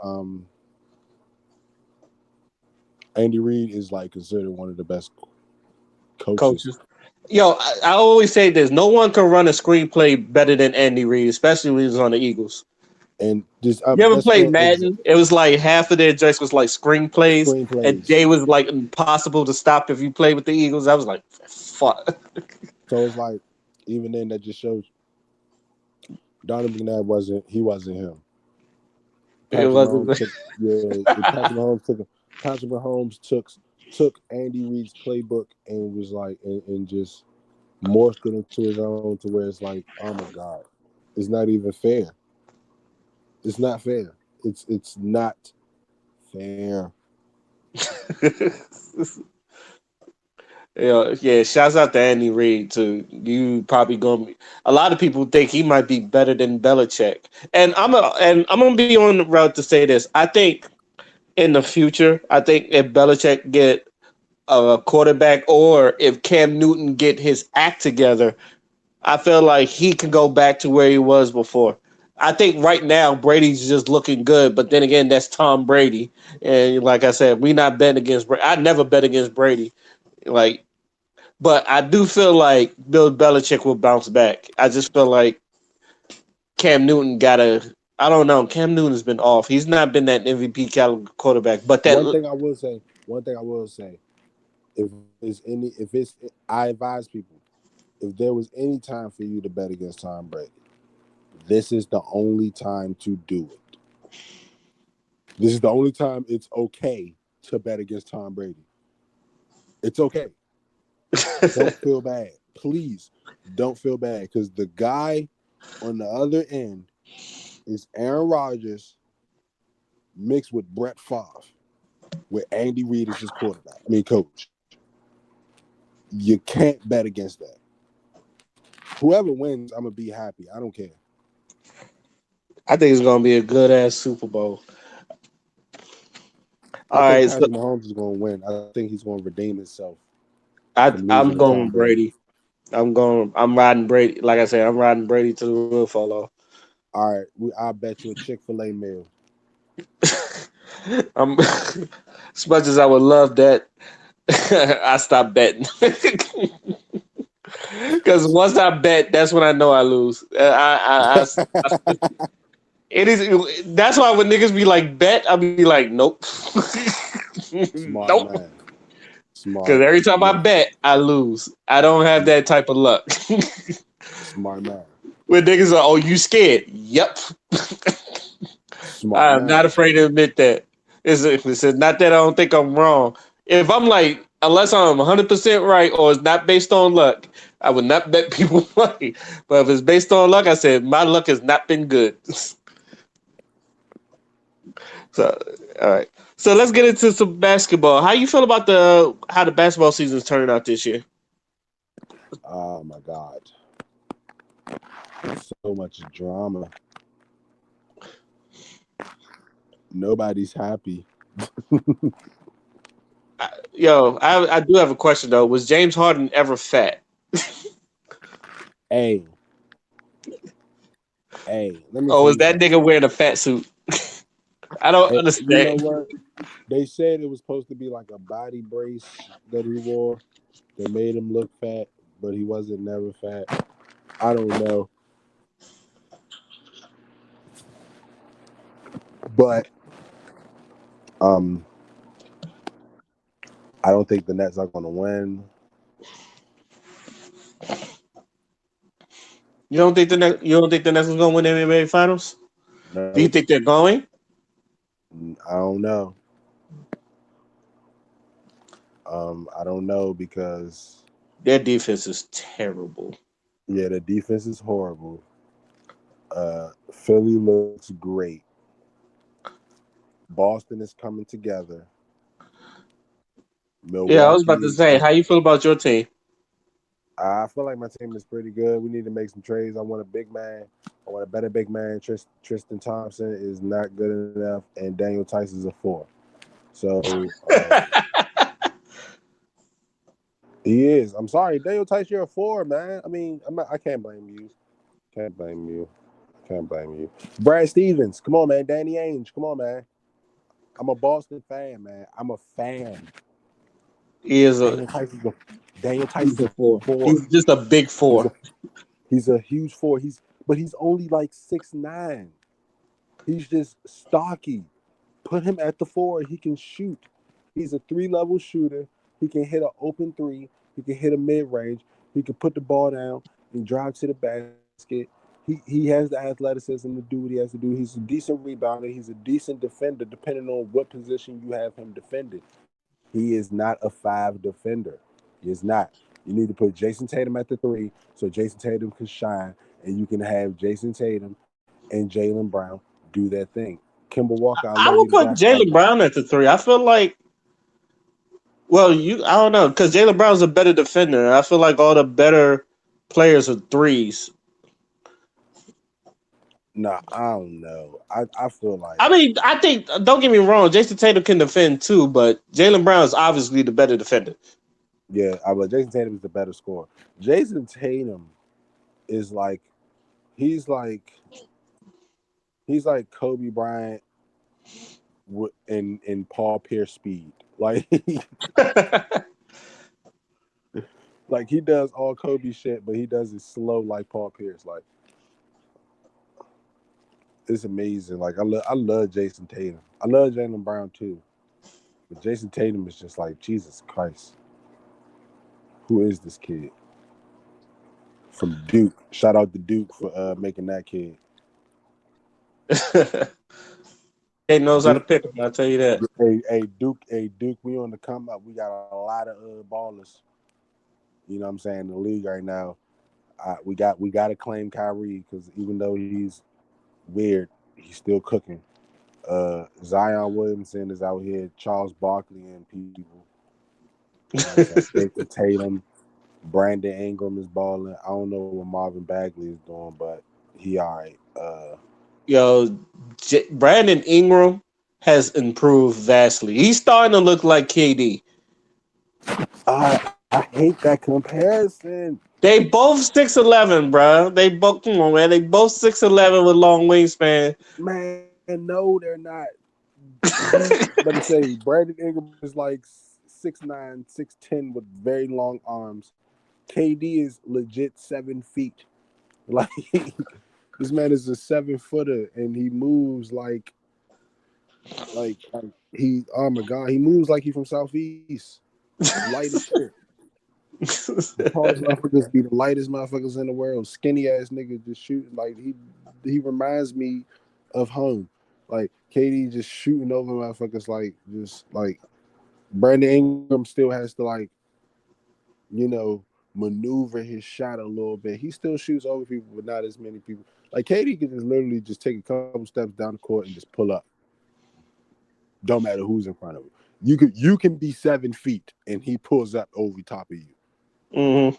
Andy Reid is like considered one of the best coaches. Coaches. Yo, I always say this: no one can run a screenplay better than Andy Reid, especially when he was on the Eagles. And just You ever that's played Madden? It was like half of their jokes was like screenplays, and screenplays. they was like impossible to stop if you played with the Eagles. I was like, fuck. So it's like even then that just shows Donald McNabb wasn't him. It Patrick wasn't. Mahomes took Patrick Mahomes took Andy Reid's playbook and was like and just morphed it into his own to where it's like, oh my God, it's not even fair. It's not fair. It's not fair. Yeah. Shouts out to Andy Reid too. You probably gonna. A lot of people think he might be better than Belichick, and I'm gonna be on the route to say this. I think in the future, I think if Belichick get a quarterback, or if Cam Newton get his act together, I feel like he can go back to where he was before. I think right now Brady's just looking good, but then again, that's Tom Brady, and like I said, we not betting against Brady. I never bet against Brady, like, but I do feel like Bill Belichick will bounce back. I just feel like Cam Newton gotta. I don't know. Cam Newton has been off. He's not been that MVP caliber quarterback, but that One thing I will say, if it's, I advise people, if there was any time for you to bet against Tom Brady, this is the only time to do it. This is the only time it's okay to bet against Tom Brady. It's okay. Don't feel bad. Please don't feel bad, because the guy on the other end is Aaron Rodgers mixed with Brett Favre, with Andy Reid as his quarterback. I mean, coach. You can't bet against that. Whoever wins, I'm gonna be happy. I don't care. I think it's gonna be a good ass Super Bowl. I All think right, so Patrick Mahomes is gonna win. I think he's gonna redeem himself from I'm losing to going Tom with Brady. Brady. I'm riding Brady. Like I said, I'm riding Brady to the roof fall off. All right, I bet you a Chick-fil-A meal. I'm as much as I would love that, I stopped betting. Because once I bet, that's when I know I lose. It is. That's why when niggas be like bet, I'll be like, nope, Smart nope. man. Because Smart. every time I Look, bet, I lose. I don't have that type of luck. smart man. When niggas are, oh, you scared? Yep. Smart I'm not man. afraid to admit that. It's not that I don't think I'm wrong. If I'm like, unless I'm 100% right or it's not based on luck, I would not bet people money. But if it's based on luck, I said my luck has not been good. So, all right. So let's get into some basketball. How you feel about how the basketball season is turning out this year? Oh my God. So much drama. Nobody's happy. I do have a question though. Was James Harden ever fat? Hey, hey, let me Or tell was you that something. nigga wearing a fat suit? I don't You know understand. what? They said it was supposed to be like a body brace that he wore that made him look fat, but he wasn't never fat. I don't know. But um I don't think the Nets are gonna win. You don't think the Nets is gonna win the NBA Finals? Do you Nope. think they're going? I don't know. I don't know because Their defense is terrible. yeah, the defense is horrible. Philly looks great. Boston is coming together. Yeah, I was about Milwaukee to is. say, how you feel about your team? I feel like my team is pretty good. We need to make some trades. I want a big man. I want a better big man. Tristan Thompson is not good enough, and Daniel Tice is a 4. So he is. I'm sorry, Daniel Tice, you're a 4, man. I mean, I can't blame you. Can't blame you. Can't blame you. Brad Stevens, come on, man. Danny Ainge, come on, man. I'm a Boston fan, man. I'm a fan. He is a Daniel Tice is a Daniel Tice he's is a a four. 4. He's just a big He's a four. he's a huge 4. He's only like 6'9". He's just stocky. Put him at the 4. He can shoot. He's a 3-level shooter. He can hit an open 3. He can hit a mid range. He can put the ball down and drive to the basket. He has the athleticism to do what he has to do. He's a decent rebounder. He's a decent defender, depending on what position you have him defended. He is not a 5 defender. He is not. You need to put Jason Tatum at the 3 so Jason Tatum can shine, and you can have Jason Tatum and Jaylen Brown do their thing. Kimber Walker, I I love you would to put death. Jalen Brown at the three. I feel like, well, I don't know, because Jalen Brown's a better defender. I feel like all the better players are threes. Nah, I don't know. I feel like I mean, I think don't get me wrong, Jason Tatum can defend too, but Jalen Brown is obviously the better defender. yeah, I but Jason Tatum is the better scorer. Jason Tatum is like he's like he's like Kobe Bryant in Paul Pierce speed. Like like he does all Kobe shit, but he does it slow like Paul Pierce. Like it's amazing. Like I love Jason Tatum. I love Jalen Brown too. But Jason Tatum is just like Jesus Christ. Who is this kid? From Duke. Shout out to Duke for making that kid. He knows how to Duke, pick him. I'll tell you that. hey Duke, we on the come up. We got a lot of ballers. You know what I'm saying? In the league right now. We got to claim Kyrie because even though he's weird, he's still cooking. Zion Williamson is out here, Charles Barkley and people. You know what I'm saying? Jason Tatum, Brandon Ingram is balling. I don't know what Marvin Bagley is doing, but he all right. Yo, Brandon Ingram has improved vastly. He's starting to look like KD. I hate that comparison. They both 6'11", bro. They both come on, man. They both 6'11" with long wingspan. Man, no, they're not. He Let me say Brandon Ingram is like 6'9", 6'10" with very long arms. KD is legit 7 feet. Like this man is a 7-footer and he moves like he oh my god, he moves like he from Southeast. Light as shit. Tallest motherfuckers be the lightest motherfuckers in the world. Skinny ass nigga just shooting like he reminds me of home. Like KD just shooting over motherfuckers like just like Brandon Ingram still has to like you know maneuver his shot a little bit. He still shoots over people, but not as many people. Like KD can just literally just take a couple steps down the court and just pull up. Don't matter who's in front of him. You can be 7 feet and he pulls up over top of you. Hmm.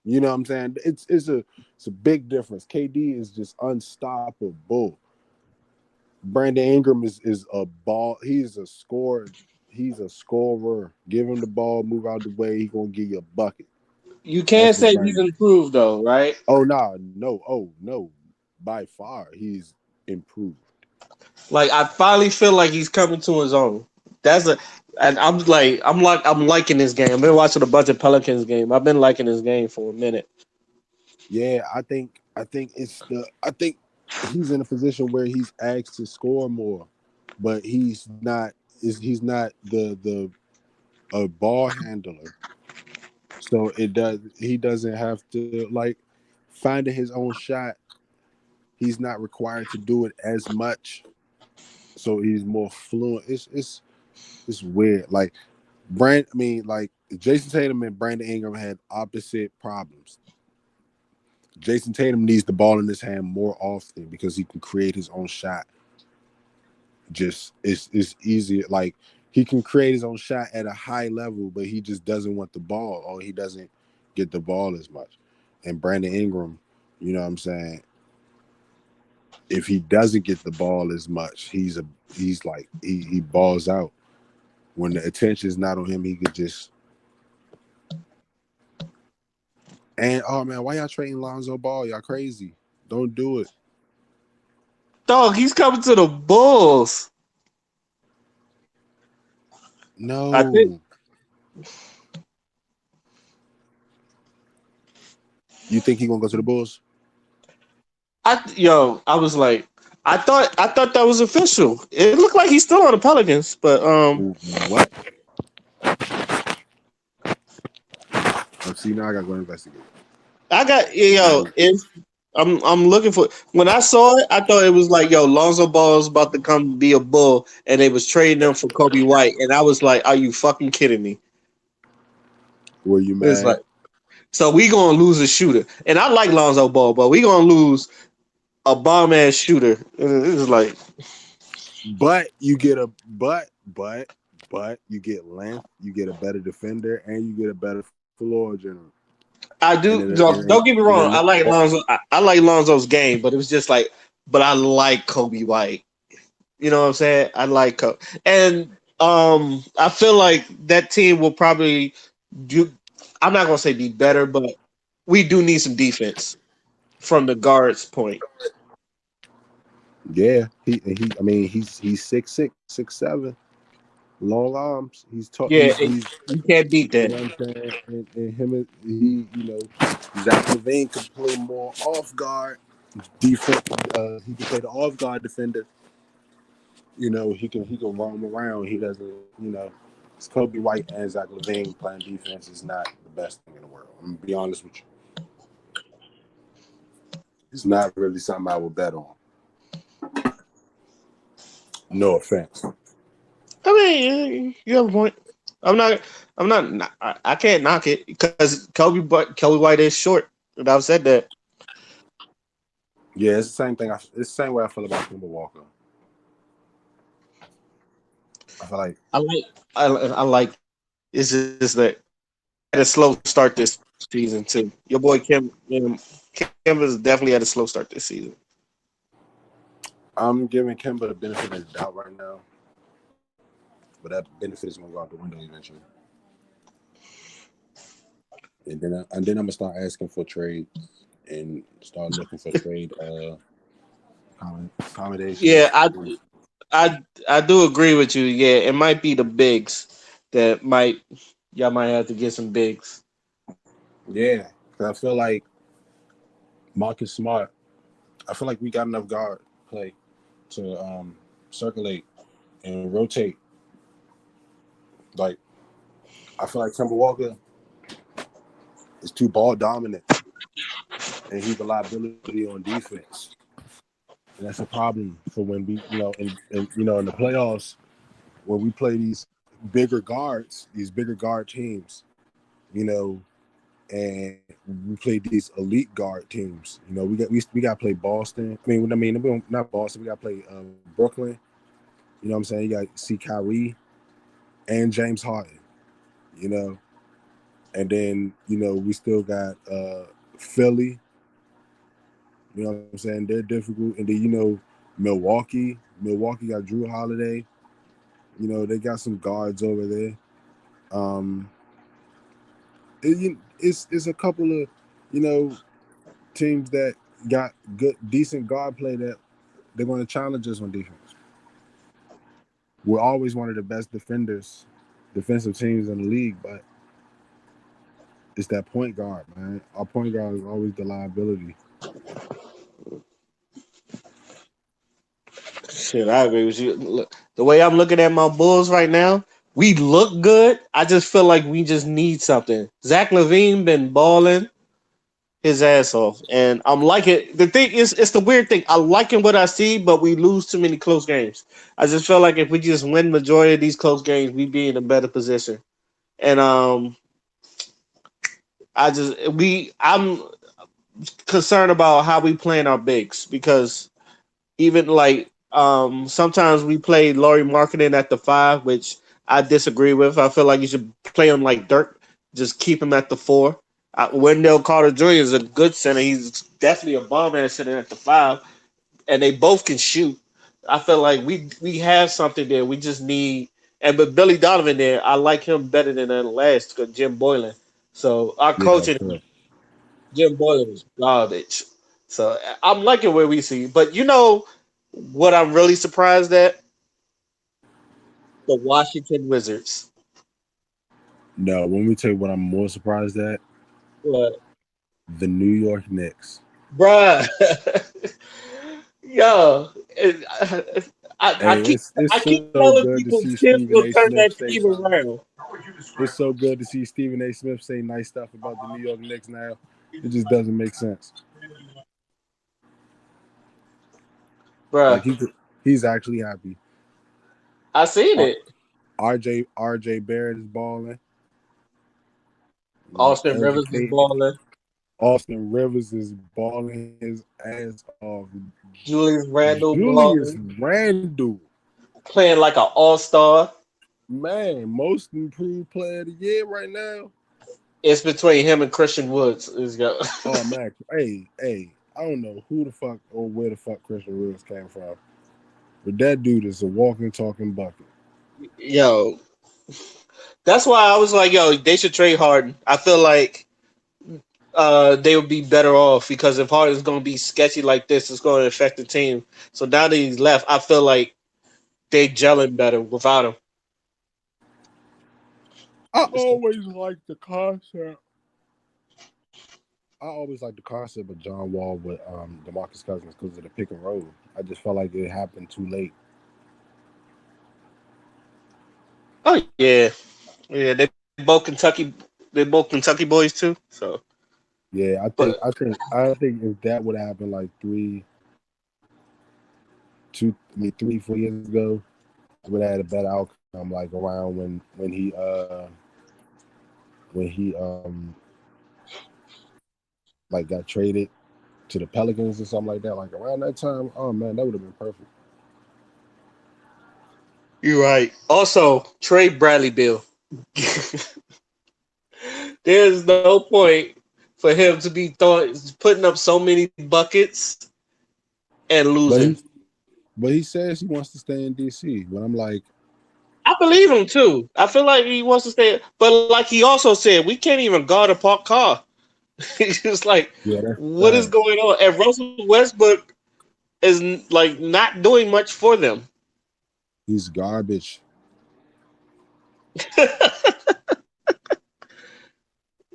You know what I'm saying? It's a big difference. KD is just unstoppable. Brandon Ingram is a ball. He's a scorer. He's a scorer. Give him the ball, move out the way. He gonna give you a bucket. You That's can't what say he's Brandon. improved though, right? Oh no, no, oh no. By far, he's improved. Like I finally feel like he's coming to his own. That's a, and I'm liking this game. I've been watching a bunch of Pelicans game. I've been liking this game for a minute. Yeah, I think he's in a position where he's asked to score more, but he's not the a ball handler. So he doesn't have to like finding his own shot. He's not required to do it as much. So he's more fluent. It's weird. Like like Jason Tatum and Brandon Ingram had opposite problems. Jason Tatum needs the ball in his hand more often because he can create his own shot. Just it's easier. Like he can create his own shot at a high level, but he just doesn't want the ball, or he doesn't get the ball as much. And Brandon Ingram, you know what I'm saying? If he doesn't get the ball as much, he balls out. When the attention is not on him, he could just and oh man, why y'all trading Lonzo Ball? Y'all crazy. Don't do it. Dog, he's coming to the Bulls. I think No. You think he gonna go to the Bulls? I was like, I thought that was official. It looked like he's still on the Pelicans, but What? See, now I gotta go investigate. I got if I'm looking for when I saw it, I thought it was like Lonzo Ball is about to come be a Bull, and they was trading them for Kobe White, and I was like, are you fucking kidding me? Were you It's mad? like so we gonna lose a shooter, and I like Lonzo Ball, but we gonna lose a bomb ass shooter. It's like But you get a but you get length, you get a better defender, and you get a better floor general. I And do. Don't get me in wrong. I like Lonzo. I like Lonzo's game, but it was just like but I like Kobe White. You know what I'm saying? I like Kobe. And I feel like that team will probably do I'm not gonna say be better, but we do need some defense from the guards point. Yeah, he. I mean, he's 6'6", 6'7", long arms. He's taught. Yeah, He's. you can't beat You that. know what I'm saying? And him, he, Zach Levine could play more off guard defense. He can play the off guard defender. He can roam around. He doesn't. It's Kobe White and Zach Levine playing defense is not the best thing in the world. I'm gonna be honest with you. It's not really something I would bet on. No offense. I mean, you have a point. I'm not. I'm not. I can't knock it because Kobe White is short. And I've said that. Yeah, it's the same thing. It's the same way I feel about Kemba Walker. I feel like I like. I like. It's just that had a slow start this season too. Your boy Kim is definitely had a slow start this season. I'm giving Kemba the benefit of the doubt right now, but that benefit is gonna go out the window eventually. And then I'm gonna start asking for trade and start looking for trade Yeah, accommodations. I do agree with you. Yeah, it might be the bigs that might y'all might have to get some bigs. Yeah, 'cause I feel like Marcus Smart. I feel like we got enough guard play to circulate and rotate. Like I feel like Kemba Walker is too ball dominant, and he's a liability on defense. And that's a problem for when we, in the playoffs, when we play these bigger guards, these bigger guard teams, you know, and we play these elite guard teams. We got to play Boston. Not Boston. We got to play Brooklyn. You know what I'm saying? You got to see Kyrie and James Harden. You know, and then we still got Philly. You know what I'm saying? They're difficult, and then Milwaukee. Milwaukee got Drew Holiday. They got some guards over there. Um, it's a couple of teams that got good, decent guard play that they're going to challenge us on defense. We're always one of the best defensive teams in the league, but it's that point guard, man. Our point guard is always the liability. Shit, I agree with you. Look, the way I'm looking at my Bulls right now, we look good. I just feel like we just need something. Zach Levine been balling his ass off, and I'm liking. The thing is, it's the weird thing. I liking what I see, but we lose too many close games. I just feel like if we just win majority of these close games, we be in a better position. And I'm concerned about how we playing our bigs because even like sometimes we play Laurie Marketing at the five, which I disagree with. I feel like you should play him like Dirk, just keep him at the four. Wendell Carter Jr. is a good center. He's definitely a bomb ass center at the five, and they both can shoot. I feel like we have something there. We just need and but Billy Donovan there, I like him better than the last Jim Boylan. So our Yeah, coaching sure. Jim Boylan was garbage. So I'm liking where we see. But what I'm really surprised at? The Washington Wizards. No, when we tell you what I'm more surprised at, What? the New York Knicks. Bruh. Yo. I Hey, keep it's I keep so good telling to see people Tibbs Stephen A. will turn Smith that say team something. around. It's so good to see Stephen A. Smith say nice stuff about the New York Knicks now. It just doesn't make sense. Like Bruh. he's actually happy. I seen R- it. RJ Barrett is balling. Austin Rivers is Educated. balling. Austin Rivers is balling his ass off. Julius Randle Julius balling. Randle, Playing like an all-star. man, most improved player of the year right now. It's between him and Christian Woods. Let's go. Oh man, hey, I don't know who the fuck or where the fuck Christian Willis came from, but that dude is a walking, talking bucket. Yo, that's why I was like, yo, they should trade Harden. I feel like they would be better off because if Harden's going to be sketchy like this, it's going to affect the team. So now that he's left, I feel like they gelling better without him. I always like the concept. I always like the concept of John Wall with DeMarcus Cousins because of the pick and roll. I just felt like it happened too late. Oh yeah, yeah. They both Kentucky boys too. So, Yeah, but I think if that would have happened like 3, 4 years ago, it would have had a better outcome. Like around when he like got traded to the Pelicans or something like that. Like around that time, oh man, that would have been perfect. you're right. Also, trade Bradley Bill. There's no point for him to be putting up so many buckets and But losing. he says he wants to stay in DC. But I'm like, I believe him too. I feel like he wants to stay, but like he also said, we can't even guard a parked car. It's just like, yeah, that's what is sad. going on? And Russell Westbrook is like not doing much for them. He's garbage,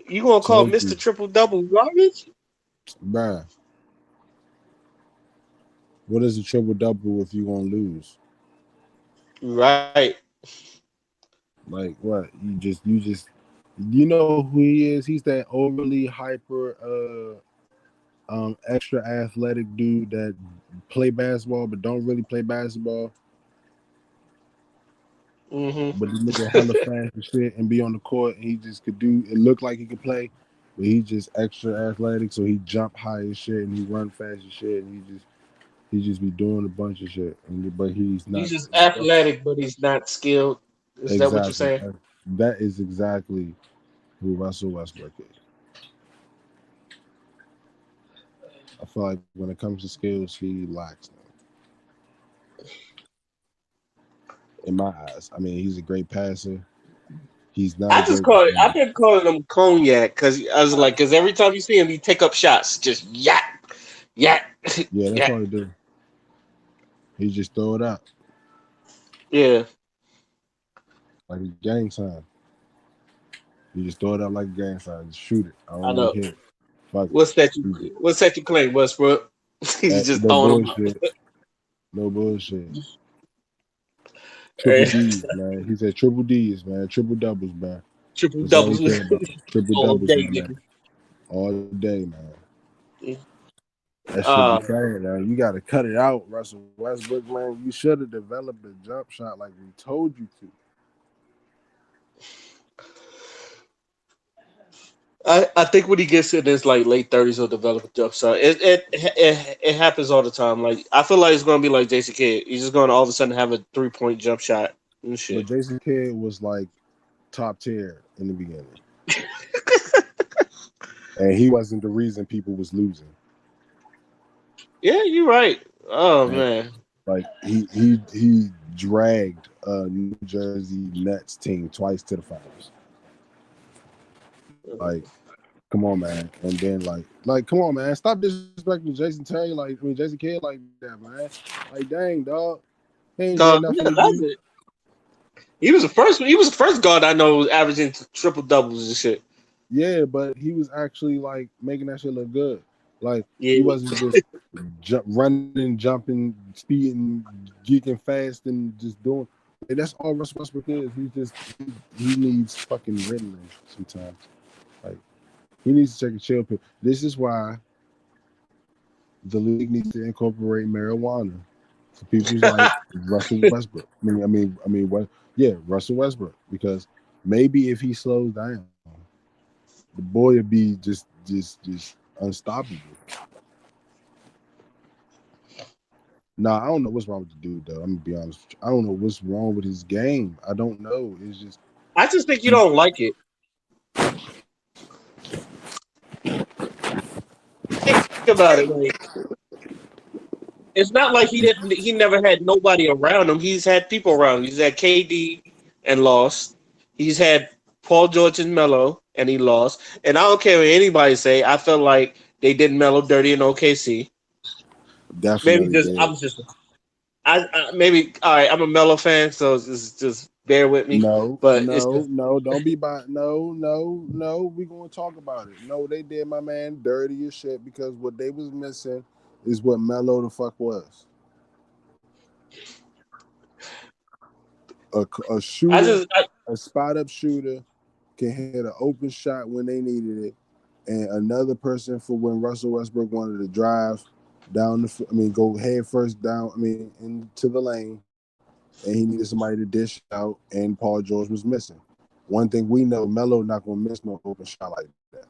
You gonna call told Mister you, Triple Double garbage? bruh. What is a triple double if you gonna lose? Right. Like what? You know who he is? He's that overly hyper extra athletic dude that play basketball but don't really play basketball. Mm-hmm. But he nigga hella fast and shit and be on the court and he just could do it look like he could play, but he just extra athletic, so he jump high as shit and he run fast as shit and he just be doing a bunch of shit. But he's He's not just athletic, but he's not skilled. Is that what you're exactly saying? that is exactly who Russell Westbrook is. I feel like when it comes to skills, he lacks them. In my eyes. I mean, he's a great passer. He's not a I just great call it. I've defender. been calling him cognac because I was like, because every time you see him, he take up shots, just yak, yak, Yeah, that's yak. all he do. He just throw it out Yeah, like a gang sign. He just throw it out like a gang sign. Just shoot it. I I don't really know. care. Fuck it. What's that? Shoot it. What's that you claim, Westbrook? He's just No throwing them. bullshit. No bullshit. Triple Hey, D's, man. He said triple D's, man. Triple doubles, man. triple That's all he doubles care about. Triple all doubles, day, my man. nigga. All day, man. That should be Uh, saying, man. You got to cut it out, Russell Westbrook, man. You should have developed a jump shot like we told you to. I think when he gets in his like late 30s, he'll develop a jump shot. It happens all the time. Like I feel like it's gonna be like Jason Kidd. He's just gonna all of a sudden have a 3 point jump shot and But shit. Jason Kidd was like top tier in the beginning, and he wasn't the reason people was losing. Yeah, you're right. Oh And man, like he dragged New Jersey Nets team twice to the finals. Like, come on, man. And then come on, man. Stop disrespecting Jason Terry. Jason Kidd like that, man. Like, dang, dog. He ain't did dog. nothing Yeah, to that's you. it. He was the first. He was the first guard I know was averaging triple doubles and shit. Yeah, but he was actually like making that shit look good. Like he Yeah, wasn't just running, jumping, speeding, geeking fast, and just doing. Like, that's all Russell Westbrook is. He needs fucking Ritalin sometimes. Like he needs to take a chill pill. This is why the league needs to incorporate marijuana for people's like Russell Westbrook. What? Yeah, Russell Westbrook. Because maybe if he slows down, the boy would be just unstoppable. Nah, I don't know what's wrong with the dude though. I'm gonna be honest with you. I don't know what's wrong with his game. I don't know. It's just I just think you don't like it. about it. Like, it's not like he didn't. He never had nobody around him. He's had people around him. He's had KD and lost. He's had Paul George and Melo and he lost. And I don't care what anybody say. I felt like they did Melo dirty in OKC. Maybe Definitely just did. I'm just I maybe all right. I'm a Melo fan, so just bear with me. No, But it's no, just no. Don't be by. No, no, no. We gonna talk about it. No, they did my man dirty as shit because what they was missing is what Melo the fuck was. A I shooter, just I, a spot up shooter can hit an open shot when they needed it, and another person for when Russell Westbrook wanted to drive down the. I mean, go head first down. I mean, into the lane, and he needed somebody to dish out, and Paul George was missing. One thing we know, Melo not gonna miss no open shot like that.